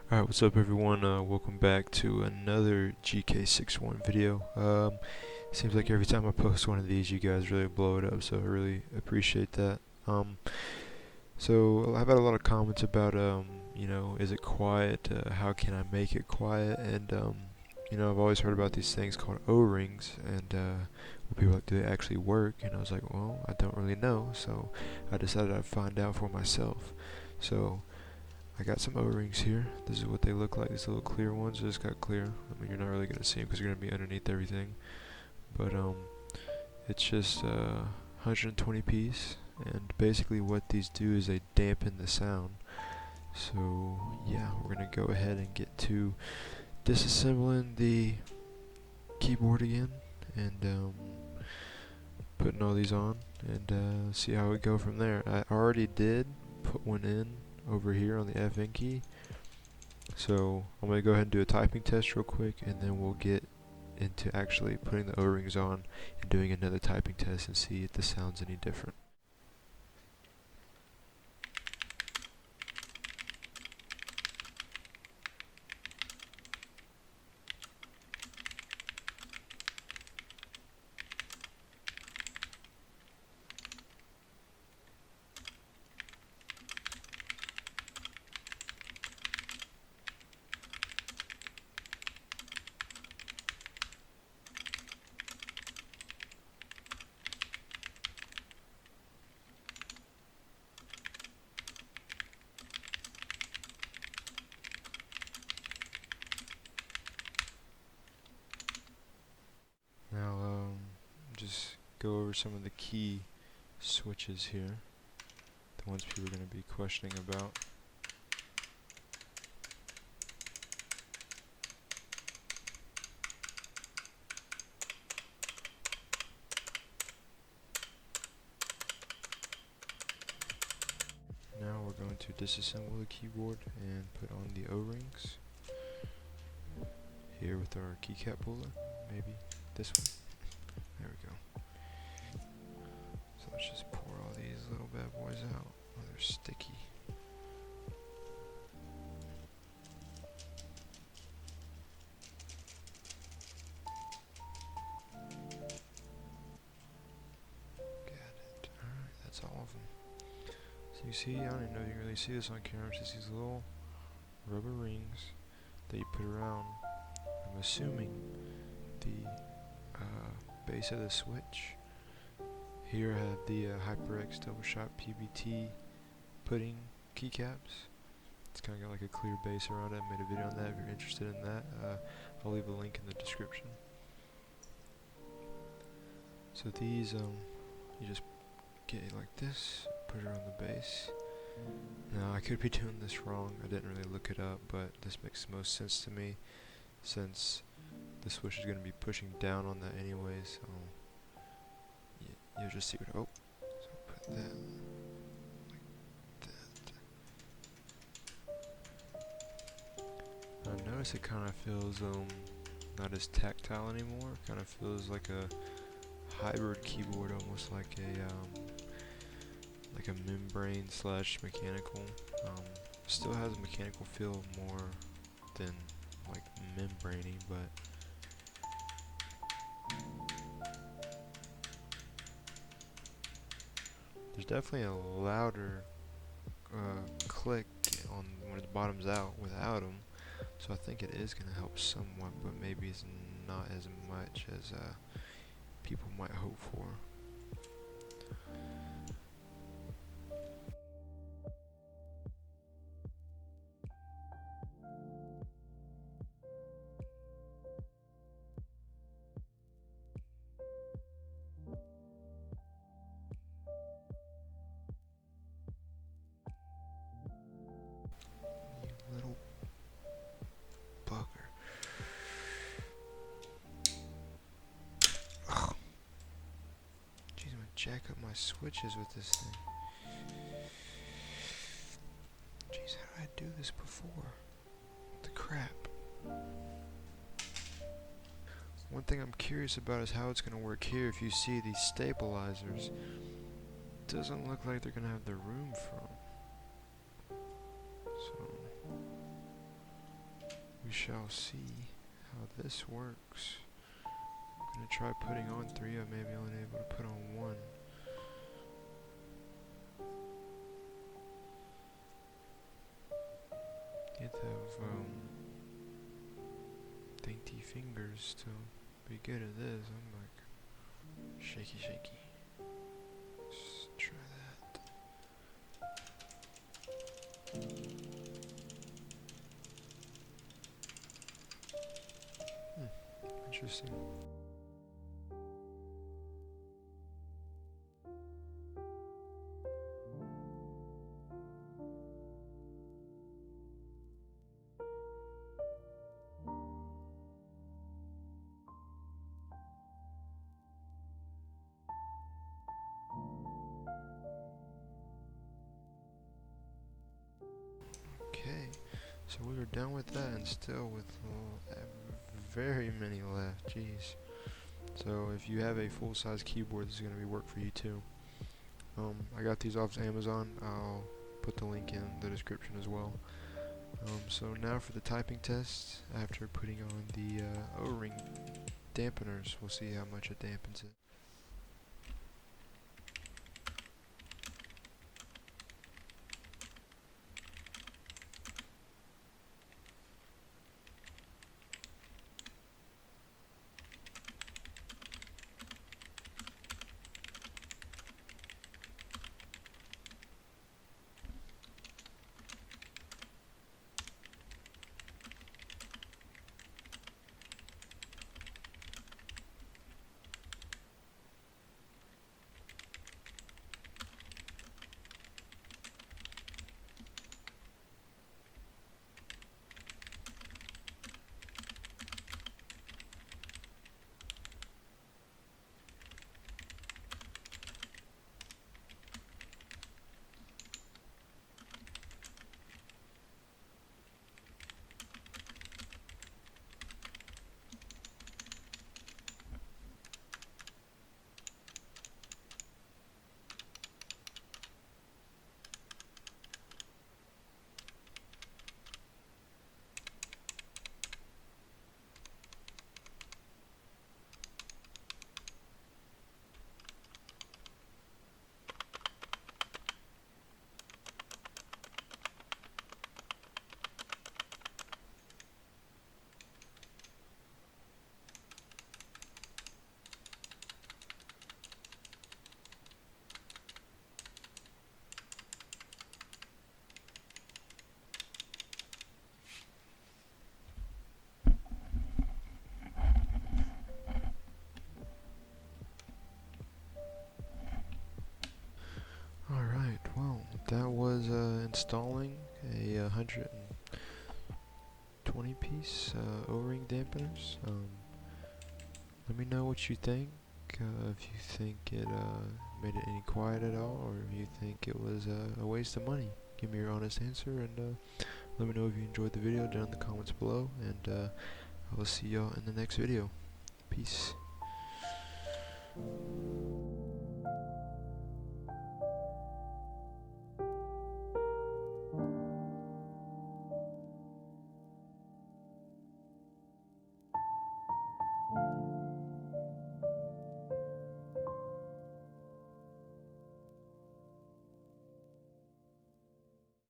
Alright, what's up everyone? Welcome back to another GK61 video. Seems like every time I post one of these you guys really blow it up, so I really appreciate that. So I've had a lot of comments about, is it quiet? How can I make it quiet? And, I've always heard about these things called O-rings, and people like, do they actually work? And I was like, well, I don't really know, so I decided I'd find out for myself. So I got some O-rings here. This is what they look like. These little clear ones just got clear. I mean, you're not really gonna see them because you're gonna be underneath everything. But it's just 120 piece, and basically what these do is they dampen the sound. So yeah, we're gonna go ahead and get to disassembling the keyboard again, and putting all these on, and see how we go from there. I already did put one in over here on the FN key. So I'm going to go ahead and do a typing test real quick, and then we'll get into actually putting the O-rings on and doing another typing test and see if the sound's any different. Now just go over some of the key switches here, the ones people are going to be questioning about. Now we're going to disassemble the keyboard and put on the O-rings here with our keycap puller, maybe this one. There we go. So let's just pour all these little bad boys out. Oh, they're sticky. Got it. Alright, that's all of them. So you see, I don't even know if you can really see this on camera, it's just these little rubber rings that you put around, I'm assuming, the base of the switch. Here I have the HyperX double shot PBT pudding keycaps. It's kind of got like a clear base around it. I made a video on that if you're interested in that. I'll leave a link in the description. So these, you just get it like this, put it on the base. Now I could be doing this wrong, I didn't really look it up, but this makes the most sense to me since the switch is going to be pushing down on that anyway, so you'll just see what, oh, so put that like that. I notice it kind of feels not as tactile anymore, kind of feels like a hybrid keyboard, almost like a membrane slash mechanical. Still has a mechanical feel more than like membraney, but there's definitely a louder click on when it bottoms out without them, so I think it is going to help somewhat, but maybe it's not as much as people might hope for. Little bugger. Ugh. Jeez, I'm gonna jack up my switches with this thing. Jeez, how did I do this before? What the crap? One thing I'm curious about is how it's gonna work here. If you see these stabilizers, doesn't look like they're gonna have the room for them. So we shall see how this works. I'm gonna try putting on 3. I may be only able to put on 1. You have to have dainty fingers to be good at this. I'm like shaky. Let's try that. Interesting. Okay, so we were done with that, and still with very many left. Jeez. So if you have a full-size keyboard, this is going to be work for you too. I got these off Amazon. I'll put the link in the description as well. So now for the typing test, after putting on the O-ring dampeners, we'll see how much it dampens it. Alright, well, that was installing a 120 piece O-ring dampeners. Let me know what you think, if you think it made it any quiet at all, or if you think it was a waste of money. Give me your honest answer, and let me know if you enjoyed the video down in the comments below, and I will see y'all in the next video. Peace.